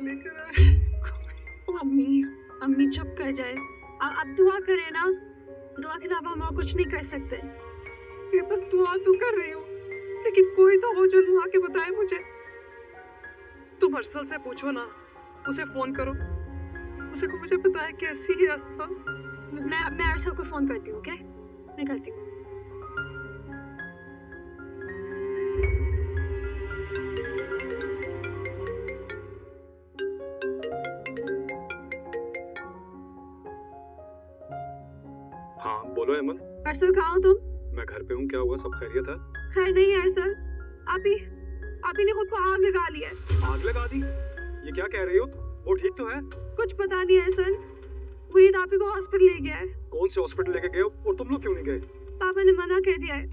लेकर आए। अम्मी अम्मी चुप कर जाए। आप दुआ करें ना, दुआ के अलावा हम और कुछ नहीं कर सकते। ये बस दुआ तो कर रही हूँ, लेकिन कोई तो हो जो दुआ के बताए मुझे। तुम अरसल से पूछो ना, उसे फोन करो, उसे को मुझे बताए कैसी है अस्मा। मैं अरसल को फोन करती हूँ, ओके? मैं करती हूँ। हाँ बोलो अहमद। अरसल कहाँ हो तुम? मैं घर पे हूँ। क्या हुआ, सब खैरियत है? खैर नहीं है अरसल, आप ही ने खुद को आग लगा लिया है। आग लगा दी? ये क्या कह रही हो? वो ठीक तो है? कुछ पता नहीं अरसल, मुरीद आप ही को हॉस्पिटल ले गया है। कौन से हॉस्पिटल लेके गए हो और तुम लोग क्यों नहीं गए? पापा ने मना कर दिया है।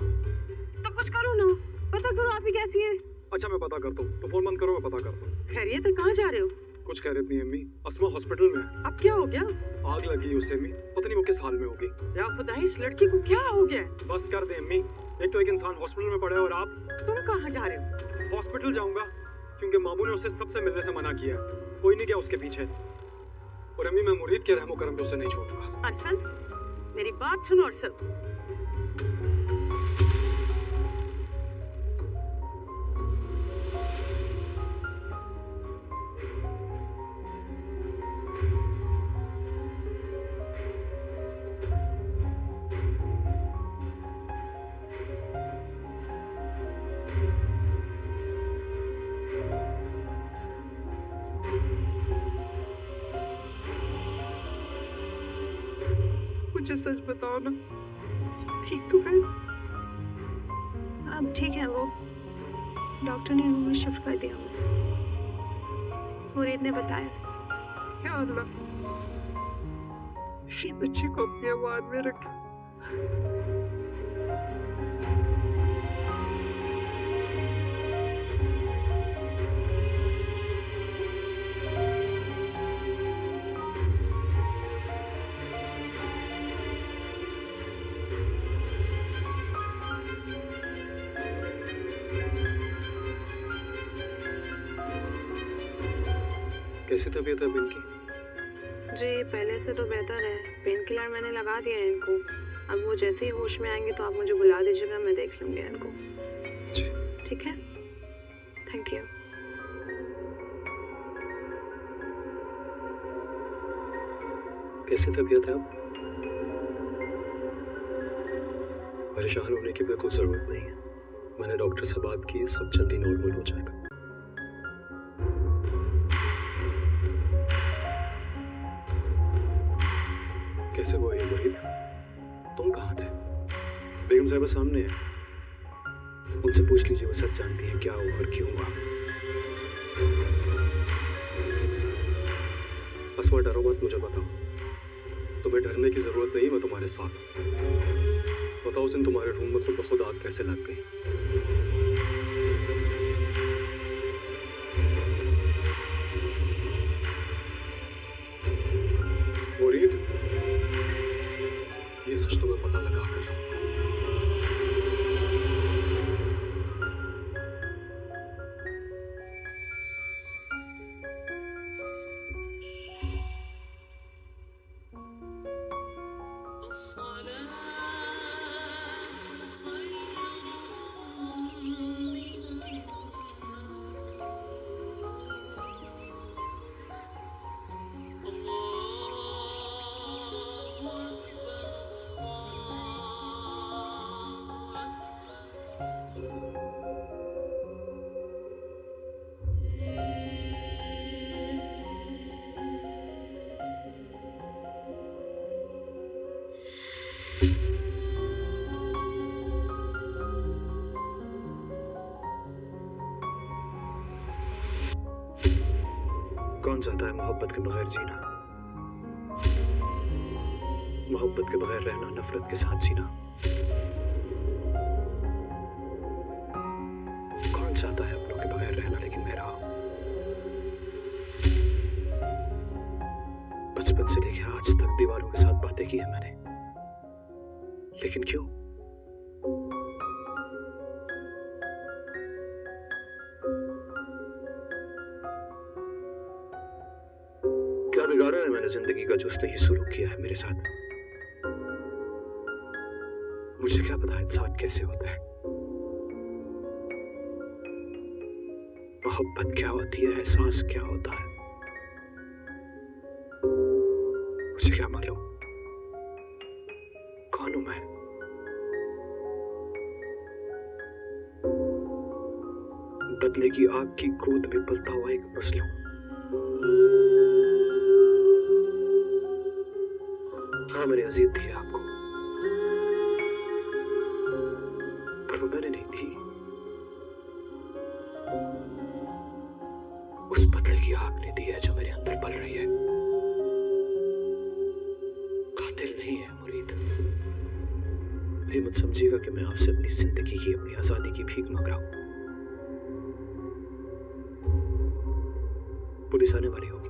तो कुछ करो ना, पता करो आप ही कैसी है। अच्छा मैं पता करता हूँ, तो फोन बंद करो, मैं पता करता हूँ। खैरियत है? कहाँ जा रहे हो? कुछ खैरियत नहीं अम्मी, अस्मा हॉस्पिटल में है। अब क्या हो गया? आग लगी उसे अम्मी, पता नहीं वो किस हाल में होगी। या खुदा, इस लड़की को क्या हो गया? बस कर दे अम्मी, एक तो एक इंसान हॉस्पिटल में पड़ा है और आप। तुम कहाँ जा रहे हो? हॉस्पिटल जाऊंगा क्योंकि मामू ने उसे सबसे मिलने से मना किया। कोई नहीं गया उसके पीछे। और अम्मी मैं मुरीद के रहमो करम पे उसे नहीं छोड़ूंगा। अरसल, मेरी बात सुनो अरसल। मुझे सच बताओ ना, सब ठीक तो है? अब ठीक है वो, डॉक्टर ने रूम में शिफ्ट कर दिया। मुरीद ने बताया। या अल्लाह, ये बच्चे को अपनी आवाज में रख। कैसी तबीयत है इनकी? जी पहले से तो बेहतर है, पेन किलर मैंने लगा दिया है इनको। अब वो जैसे ही होश में आएंगे तो आप मुझे बुला दीजिएगा, मैं देख लूंगी इनको। जी ठीक है, थैंक यू। कैसी तबीयत है अब? परेशान होने की बिल्कुल जरूरत नहीं है, मैंने डॉक्टर से बात की, सब जल्दी नॉर्मल हो जाएगा। कैसे हुआ ये मुरीद? तुम कहाँ थे? बेगम साहिबा सामने है, उनसे पूछ लीजिए, वो सच जानती है क्या हुआ और क्यों हुआ। अस्मा डरो मत, मुझे बताओ। तुम्हें डरने की जरूरत नहीं, मैं तुम्हारे साथ हूँ। बताओ उस दिन तुम्हारे रूम में खुद ब खुद आग कैसे लग गई? मुरीद, ये सच तुम्हें पता लगा कर कौन चाहता है मोहब्बत के बगैर जीना, मोहब्बत के बगैर रहना, नफरत के साथ जीना? कौन चाहता है अपनों के बगैर रहना? लेकिन मेरा बचपन से लेकर आज तक दीवारों के साथ बातें की है मैंने, लेकिन क्यों? क्या बिगाड़ा है मैंने जिंदगी का जो उसने ये शुरू किया है मेरे साथ? मुझे क्या पता इंसान कैसे होता है, मोहब्बत क्या होती है, एहसास क्या होता है, मुझे क्या मालूम? कौन हूं मैं? बदले की आग की गोद में पलता हुआ एक मसला। हाँ, मैंने अजीयत दी है आपको, पर वो मैंने नहीं दी, उस बदले की आग ने दी है जो मेरे अंदर पल रही है। कातिल नहीं है मुरीद। ये मत समझिएगा कि मैं आपसे अपनी जिंदगी की, अपनी आजादी की भीख मांग रहा हूं। पुलिस आने वाली होगी,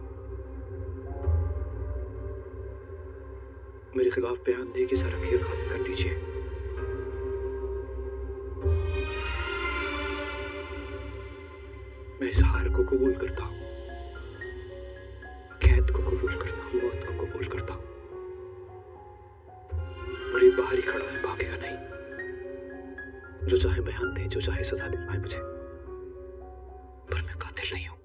मेरे खिलाफ बयान दे के सारा खेल खत्म कर दीजिए। मैं इस हार को कबूल करता हूं, कैद को कबूल करता हूं, मौत को कबूल करता हूं। मुरीद बाहर ही खड़ा है, भागेगा नहीं। जो चाहे बयान दे, जो चाहे सजा दिलवाए मुझे, पर मैं कातिल नहीं हूं।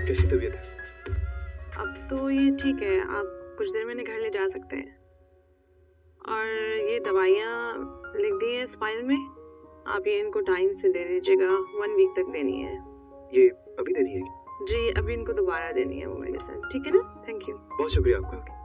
कैसी तबीयत है? अब तो ये ठीक है, आप कुछ देर में घर ले जा सकते हैं। और ये दवाइयाँ लिख दी हैं इस फाइल में, आप ये इनको टाइम से दे दीजिएगा। 1 वीक तक देनी है। ये अभी देनी है? जी, अभी इनको दोबारा देनी है वो मेडिसिन। ठीक है ना? Thank you. बहुत शुक्रिया आपका।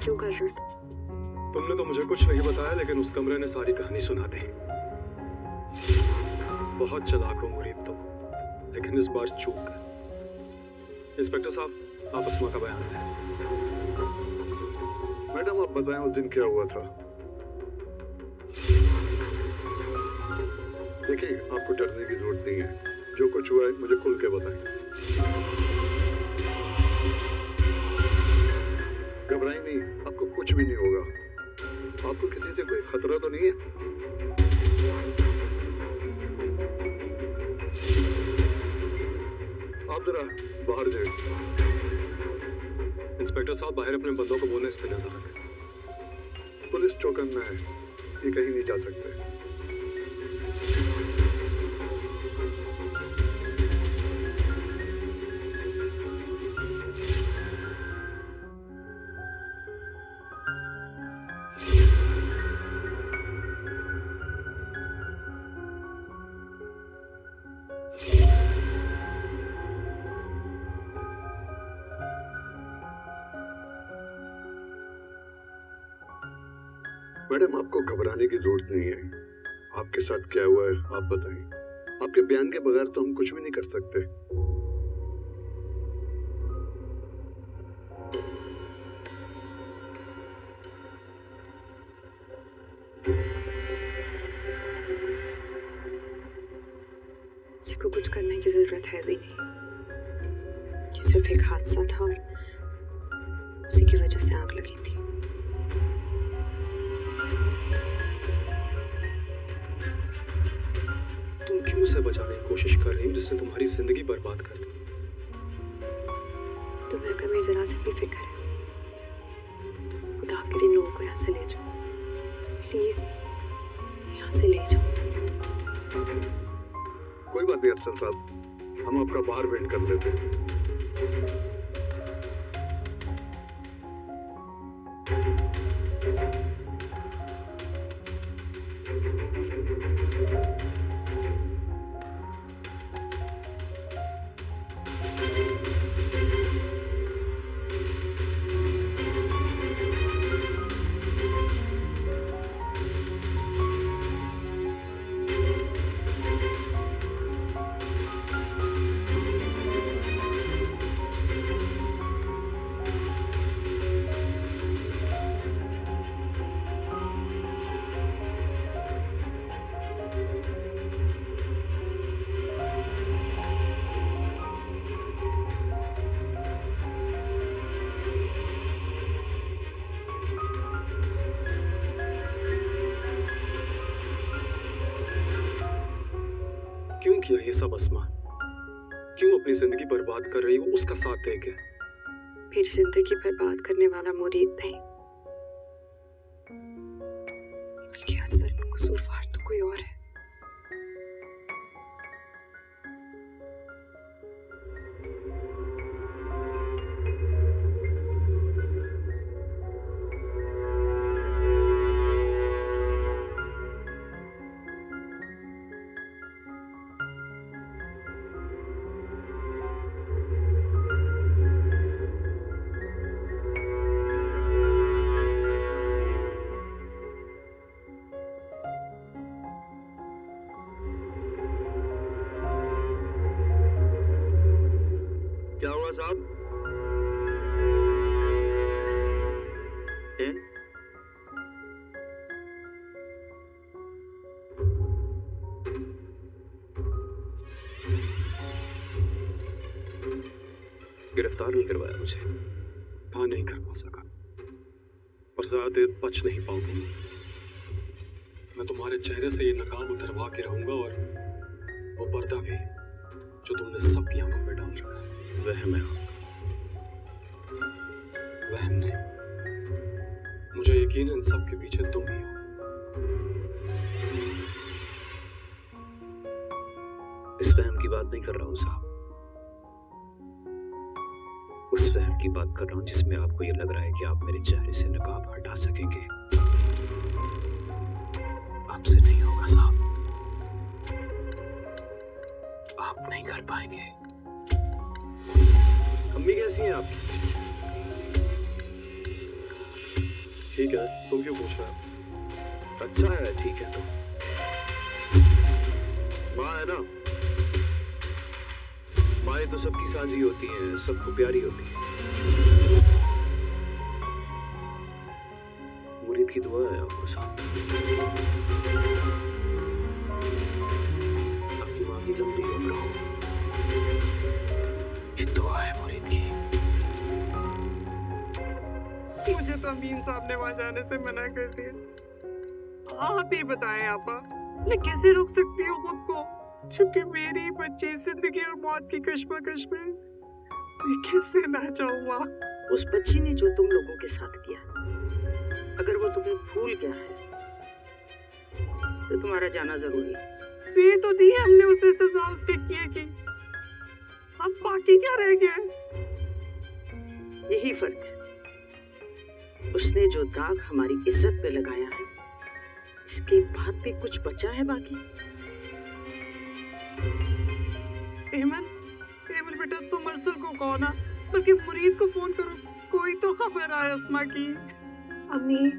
क्यों कर रहे? तुमने तो मुझे कुछ नहीं बताया, लेकिन उस कमरे ने सारी कहानी सुना दी। बहुत चालाक हो मुरीद तुम, लेकिन इस बार चूक गए। इंस्पेक्टर साहब, आप अस्मा का बयान दें। मैडम, आप बताएं उस दिन क्या हुआ था। देखिए, आपको डरने की जरूरत नहीं है। जो कुछ हुआ है मुझे खुल के बताएं। घबराएं नहीं, आपको कुछ भी नहीं होगा। आपको किसी से कोई खतरा तो नहीं है? आप जरा बाहर जाइए। इंस्पेक्टर साहब, बाहर अपने बंदों को बोलने इस पे नजर रखें। पुलिस चौकन में है, ये कहीं नहीं जा सकते। मैडम, आपको घबराने की जरूरत नहीं है। आपके साथ क्या हुआ है आप बताएं। आपके बयान के बगैर तो हम कुछ भी नहीं कर सकते। किसी को कुछ करने की जरूरत है भी नहीं। ये सिर्फ एक हादसा था और उसी की वजह से आग लगी थी। तुम क्यों उसे बचाने की कोशिश कर रही हो जिसने तुम्हारी जिंदगी बर्बाद कर दी? तुम्हें कभी जरा सी भी फिक्र है? खुदा के लिए लोगों को यहाँ से ले जाओ, प्लीज यहाँ से ले जाओ। कोई बात नहीं अरसल साहब, हम आपका बाहर वेट कर लेते हैं। क्यों किया ये सब अस्मा? क्यों अपनी जिंदगी बर्बाद कर रही हो उसका साथ दे के? मेरी जिंदगी बर्बाद करने वाला मुरीद नहीं, बल्कि असल कसूरवार तो कोई और है। क्या हुआ साहब? गिरफ्तार नहीं करवाया मुझे, कहा नहीं करवा सका, और ज्यादा देर बच नहीं पाऊंगी। मैं तुम्हारे चेहरे से ये नकाब उतरवा के रहूंगा, और वो पर्दा भी जो तुमने सबकी आंखों में डाल रखा है। वहम है आपका, वहम नहीं। मुझे यकीन है इन सब के पीछे तुम ही हो। इस वहम की बात नहीं कर रहा हूं साहब, उस वहम की बात कर रहा हूं जिसमें आपको ये लग रहा है कि आप मेरे चेहरे से नकाब हटा सकेंगे। आपसे नहीं होगा साहब, आप नहीं कर पाएंगे। अम्मी कैसी हैं आपकी? ठीक है, तुम क्यों पूछ रहे हो? अच्छा है, ठीक है। तो माँ है ना, माएँ तो सबकी साझी होती हैं, सबको प्यारी होती हैं। मुरीद की दुआ है आपको साथ, आपकी माँ की लंबी उम्र हो। ये दुआ है मुरीद की। मुझे तो अमीन साहब ने वहां जाने से मना कर दिया। आप ही बताएं आपा, मैं कैसे रोक सकती हूँ खुद को, जबकि मेरी बच्ची जिंदगी और मौत की कश्मकश में मैं कैसे ना जाऊँ वहाँ। उस बच्ची ने जो तुम लोगों के साथ किया, अगर वो तुम्हें भूल गया है तो तुम्हारा जाना जरूरी है। दे तो दी हमने उसे सजा उसके किए की, अब बाकी क्या रह गया? यही फर्क है, उसने जो दाग हमारी इज्जत पे लगाया है, इसके बाद भी कुछ बचा है बाकी? एमन, एमन बेटा तुम अरसल को कहो ना, बल्कि मुरीद को फोन करो, कोई तो खबर आए अस्मा की। अम्मी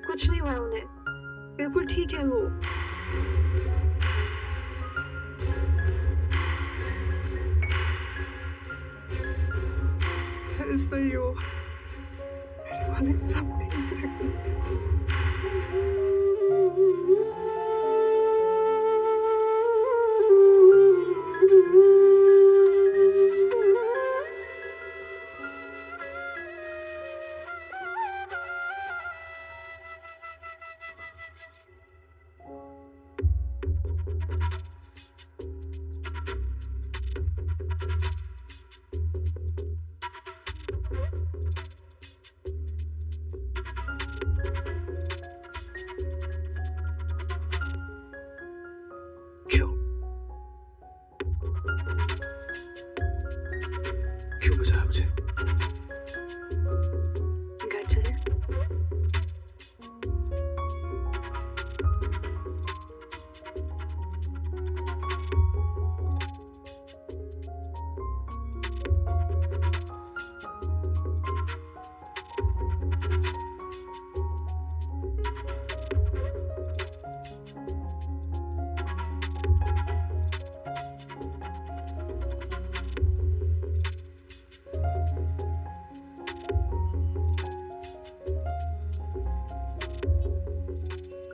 कुछ नहीं हुआ उन्हें, बिल्कुल ठीक है वो। अरे सही हो, मेरे वाले सब ठीक है। क्यों क्यों बचाया मुझे? घर चले।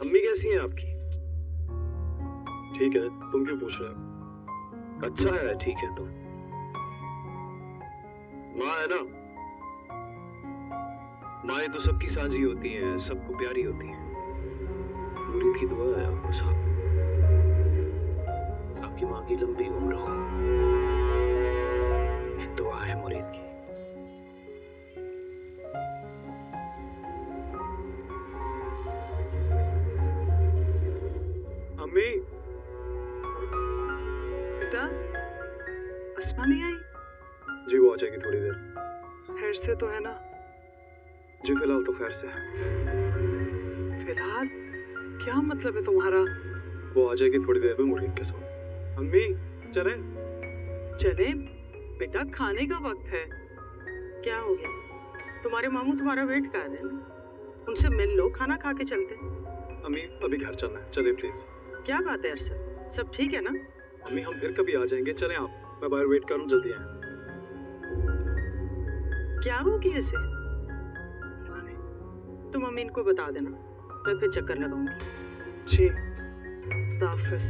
अम्मी कैसी हैं आपकी? ठीक है, तुम क्यों पूछ रहे हो? अच्छा है, ठीक है तो। माँ है ना, माएँ तो सबकी साझी होती हैं, सबको प्यारी होती हैं। मुरीद की दुआ है आपको साथ, आपकी माँ की लंबी उम्र हो। ये दुआ है मुरीद की। अम्मी, बेटा अस्मा नहीं आई? जी वो आ जाएगी थोड़ी देर। खैर से तो है ना? जी फिलहाल तो खैर से है। फिलहाल क्या मतलब है तुम्हारा? वो आ जाएगी थोड़ी देर में मुरीद के साथ। अम्मी चले? चले बेटा, खाने का वक्त है। क्या हो गया? तुम्हारे मामू तुम्हारा वेट कर रहे हैं, उनसे मिल लो, खाना खा के चलते। अम्मी अभी घर चलना है, चले प्लीज। क्या बात है अरसद, सब ठीक है ना? अम्मी हम फिर कभी आ जाएंगे, चलें आप, मैं बाहर वेट करूं, जल्दी आए। क्या हो गया इसे? तुम अमीन को बता देना, मैं फिर चक्कर लगाऊंगी। जी हाफिज।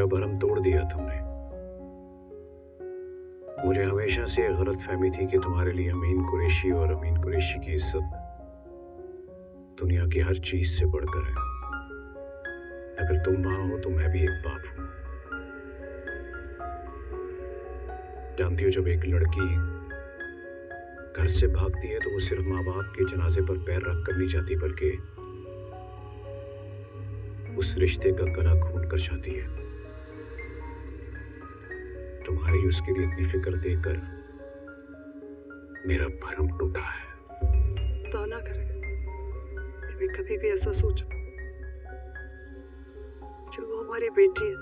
मेरा भरम तोड़ दिया तुमने। मुझे हमेशा से ये गलत फहमी थी कि तुम्हारे लिए अमीन कुरैशी और अमीन कुरैशी की इज्जत दुनिया की हर चीज से बढ़कर है। अगर तुम मां हो तो मैं भी एक बाप हूं। जानती हो, जब एक लड़की घर से भागती है तो वो सिर्फ माँ बाप के जनाजे पर पैर रख कर नहीं जाती, बल्कि उस रिश्ते का गला खून कर जाती है। तुम्हारी उसके लिए इतनी फिक्र देकर मेरा भरम टूटा है। तो ना करे मैं कभी भी ऐसा सोचूं कि वो हमारी बेटी है,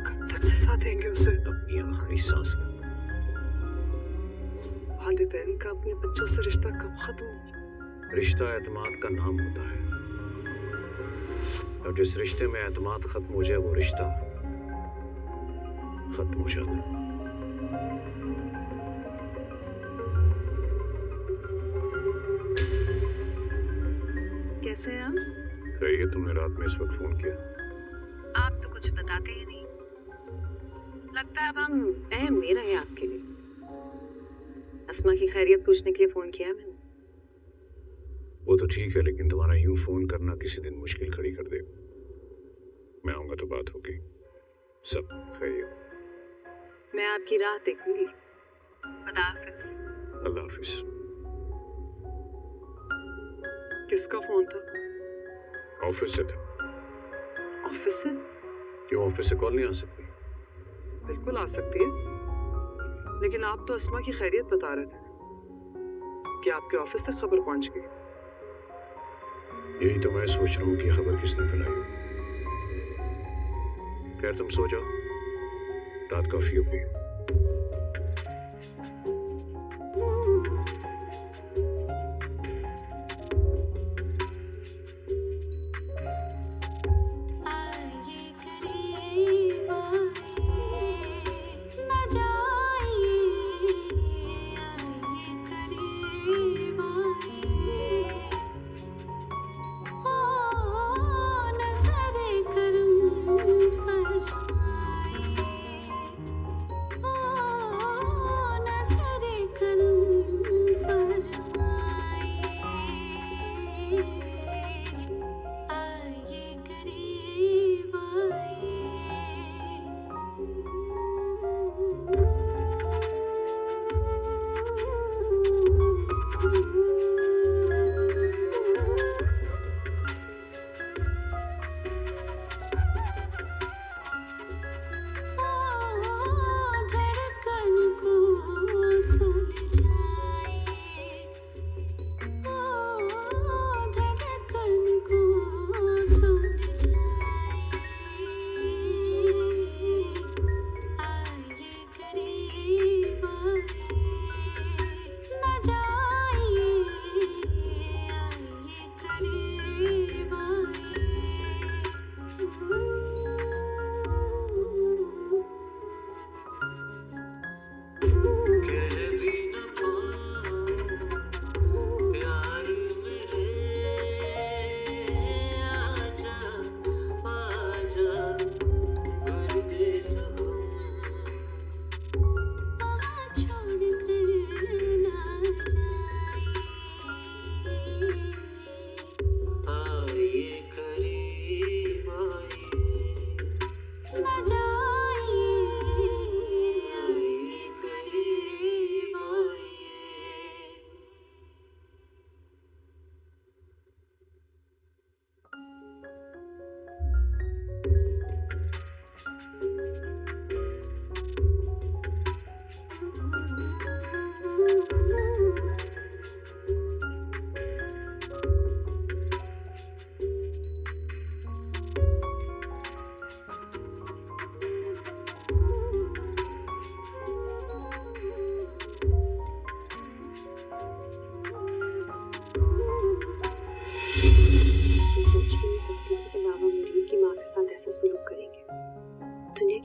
कब तक से साथ देंगे उसे? अपनी आखिरी सांस तक। वालिदैन का अपने बच्चों से रिश्ता कब खत्म? रिश्ता एतमाद का नाम होता है, और जिस रिश्ते में एतमाद खत्म हो जाए वो रिश्ता खत्म हो जाता है। कैसे हैं आप? सही है, तुमने रात में इस वक्त फोन किया। आप तो कुछ बताते ही नहीं। लगता है अब हम अहम नहीं रहे आपके लिए। अस्मा की खैरियत पूछने के लिए फोन किया है मैंने। वो तो ठीक है, लेकिन तुम्हारा यूं फोन करना किसी दिन मुश्किल खड़ी कर देगा। मैं आऊंगा तो बात होगी। सब खैरियत। मैं आपकी राह देखूंगी। खुदा हाफिज। अल्लाह हाफिज। किसका फोन था? ऑफिस से था। ऑफिस से? क्यों, ऑफिस से कॉल नहीं आ सकती? बिल्कुल आ सकती है, लेकिन आप तो अस्मा की खैरियत बता रहे थे कि आपके ऑफिस तक खबर पहुंच गई। यही तो मैं सोच रहा हूँ कि खबर किसने फैलाई। खैर, तुम सो जाओ, रात काफी हो गई।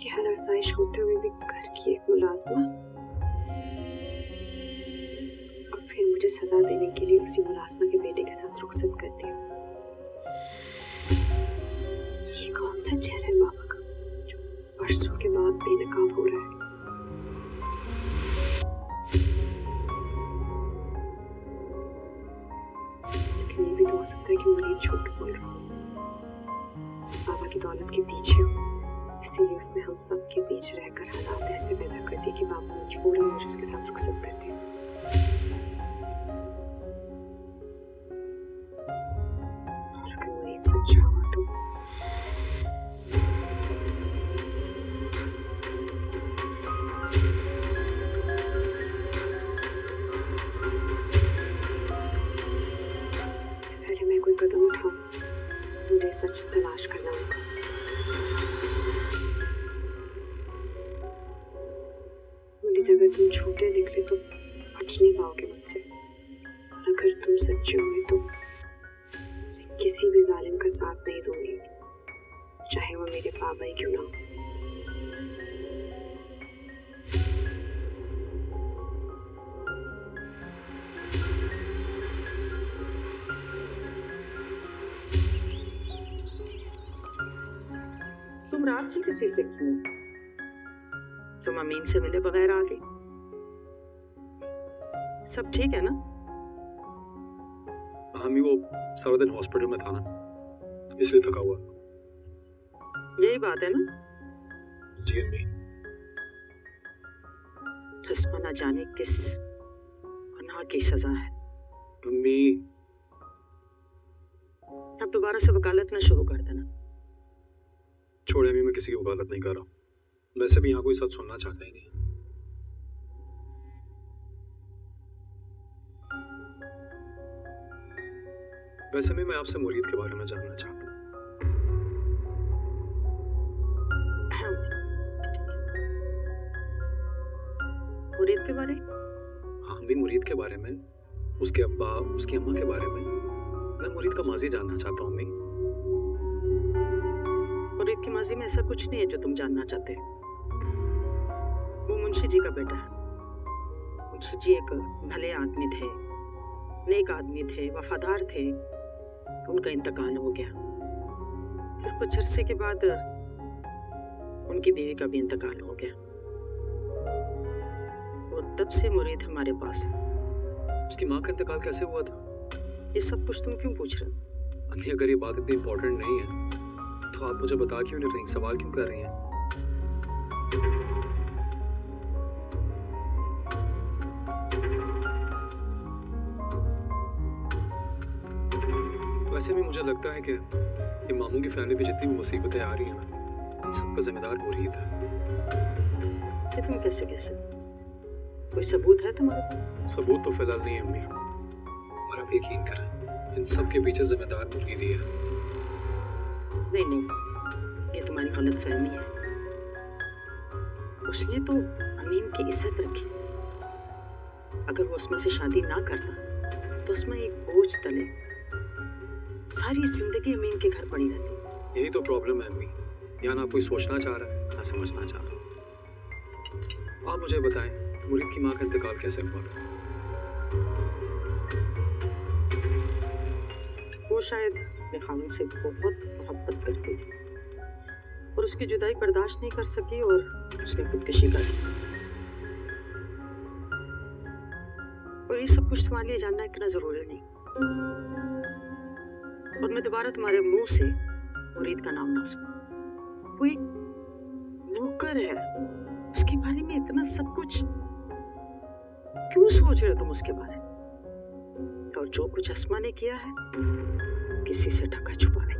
की हर आसाइश होते हुए भी घर की एक मुलाजमा और फिर मुझे सजा देने के लिए उसी मुलाजमा के बेटे के साथ रुखसत कर दिया। ये कौन सा चेहरा है बाबा का जो परसों के बाद बेनकाब हो रहा है। लेकिन ये भी तो हो सकता है कि मुरीद झूठ बोल रहा हो, बाबा की दौलत के पीछे हो, इसीलिए उसने हम सब के बीच रहकर हालात ऐसे पैदा कर दिए कि बाबा मजबूरन मुझे उसके साथ रुखसत कर दिया। और अगर मुरीद सच्चा हुआ तो मैं कोई कदम उठाऊं, मुझे सच तलाश करना होगा। मुझे अगर तुम झूठे निकले तो बच नहीं पाओगे मुझसे, और अगर तुम सच्चे हुए तो मैं किसी भी जालिम का साथ नहीं दूंगी, चाहे वो मेरे बाबा ही क्यों ना हो। तुम रात से किसी फिक्र में? तुम अमीन से मिले बगैर आ गई? सब ठीक है ना? हामी वो सारा दिन हॉस्पिटल में था ना, इसलिए थका हुआ। यही बात है ना? जी अम्मी। हस्मा ना जाने किस गुनाह की सजा है। अम्मी अब दोबारा से वकालत ना शुरू कर देना। छोड़े अम्मी, मैं किसी की वकालत नहीं कर रहा हूँ। वैसे भी यहाँ कोई सच सुनना चाहता ही नहीं है। वैसे भी मैं आपसे मुरीद के बारे में जानना चाहता हूँ। मुरीद के बारे? हाँ भी मुरीद के बारे में, उसके अब्बा, उसकी अम्मा के बारे में। मैं मुरीद का माजी जानना चाहता हूँ अम्मी। मुरीद की माजी में ऐसा कुछ नहीं है जो तुम जानना चाहते हो। वो मुंशी जी का बेटा है। मुंशी जी एक भले आदमी थे, नेक आदमी थे, वफादार थे। उनका इंतकाल हो गया। फिर कुछ अरसे के बाद उनकी बीवी का भी इंतकाल हो गया। और तब से मुरीद हमारे पास है। उसकी माँ का इंतकाल कैसे हुआ था? ये सब कुछ तुम क्यों पूछ रहे हो? अम्मी अगर ये बात इतनी इम्पोर्टेंट नहीं है तो आप मुझे बता क्यों नहीं रही, सवाल क्यों कर रही हैं? वैसे भी मुझे लगता है कि ये मामू की फैमिली पे जितनी भी मुसीबतें आ रही हैं ना, इन सबका जिम्मेदार मुरीद है। कि तुम कैसे कोई सबूत है तुम्हारे पास? सबूत तो फिलहाल नहीं है अम्मी, और आप यकीन करें इन सब के पीछे जिम्मेदार मुरीद ही है। नहीं, ये तुम्हारी गलत फहमी है। उसने तो अमीन की इज्जत रखी। अगर वो उसमें से शादी ना करता तो उसमें एक बोझ तले सारी जिंदगी अमीन के घर पड़ी रहती। यही तो प्रॉब्लम है अम्मी, यहाँ ना कोई सोचना चाह रहा है ना समझना चाह रहा। आप मुझे बताएं, मुरीद की माँ का इंतकाल कैसे हुआ था? वो शायद अपने खामन से बहुत मोहब्बत करती थी और उसकी जुदाई बर्दाश्त नहीं कर सकी और उसने खुदकशी कर दी। और ये सब कुछ तुम्हारे लिए जानना इतना जरूरी नहीं। और मैं दोबारा तुम्हारे मुंह से मुरीद का नाम ना सुनूं। वो एक नौकर है, उसके बारे में इतना सब कुछ क्यों सोच रहे हो तुम उसके बारे में? और जो कुछ अस्मा ने किया है किसी से ढका छुपा नहीं।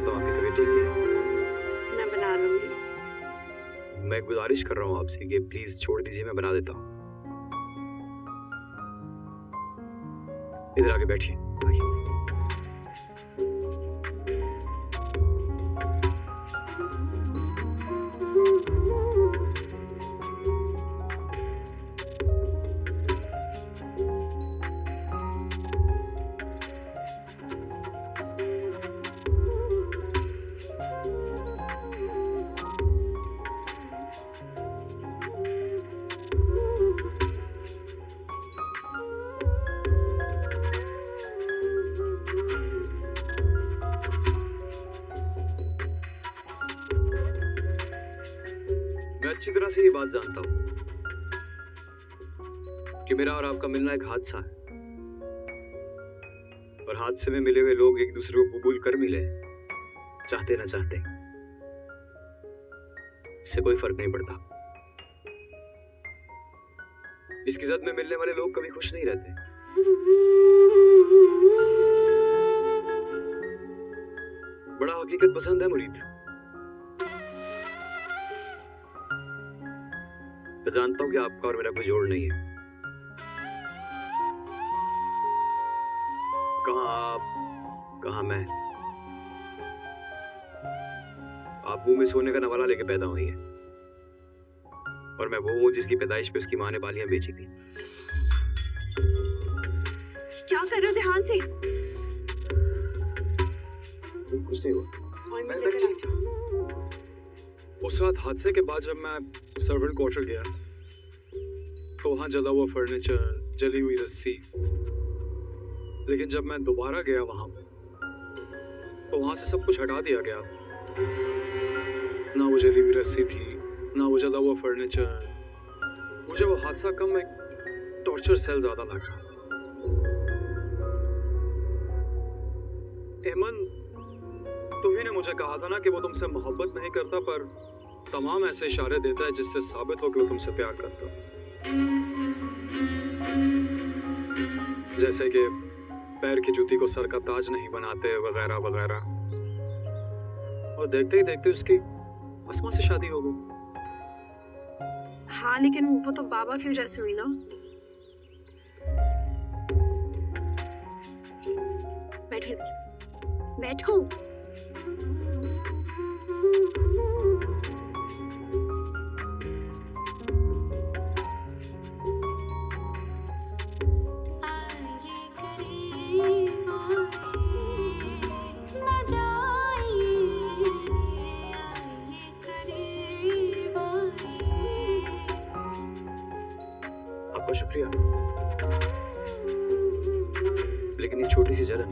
बनाता हूँ, आपकी तबीयत ठीक नहीं है। मैं बना लूंगी। मैं एक गुजारिश कर रहा हूँ आपसे कि प्लीज छोड़ दीजिए, मैं बना देता हूँ। इधर आके बैठिए, आइए। मैं अच्छी तरह से ये बात जानता हूं कि मेरा और आपका मिलना एक हादसा है, और हादसे में मिले हुए लोग एक दूसरे को कबूल कर मिले, चाहते ना चाहते। इससे कोई फर्क नहीं पड़ता। इसकी जद में मिलने वाले लोग कभी खुश नहीं रहते। बड़ा हकीकत पसंद है मुरीद। मैं जानता हूं कि आपका और मेरा कोई जोड़ नहीं है। कहां आप, कहां मैं। आप मुंह में सोने का नवाला लेके पैदा हुई है, और मैं वो हूं जिसकी पैदाइश पे उसकी मां ने बालियां बेची थी। क्या कर रहे हो ध्यान से? कुछ नहीं हुआ। मैं लेकर आई। उस रात हादसे के बाद जब मैं सर्वेंट क्वार्टर गया तो वहां जला हुआ फर्नीचर, जली हुई रस्सी। लेकिन जब मैं दोबारा गया वहां तो वहां से सब कुछ हटा दिया गया। ना वो जली हुई रस्सी थी, ना वो जला हुआ फर्नीचर। मुझे वो हादसा कम, एक टॉर्चर सेल ज्यादा लग रहा था। एमन, तुम्ही ने मुझे कहा था ना कि वो तुमसे मोहब्बत नहीं करता, पर तमाम ऐसे इशारे देता है जिससे साबित हो कि वो तुमसे प्यार करता। जैसे कि पैर की जूती को सर का ताज नहीं बनाते, वगैरह वगैरह। और देखते ही देखते उसकी अस्मा से शादी हो गई। हाँ, लेकिन वो तो बाबा की वजह से हुई ना। बैठो, बैठो। आपका शुक्रिया, लेकिन ये छोटी सी जलन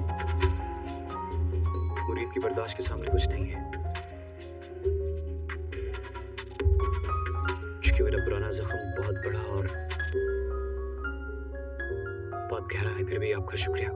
मुरीद की बर्दाश्त के सामने कुछ नहीं है। क्योंकि मेरा पुराना जख्म बहुत बड़ा और बहुत गहरा है। फिर भी आपका शुक्रिया।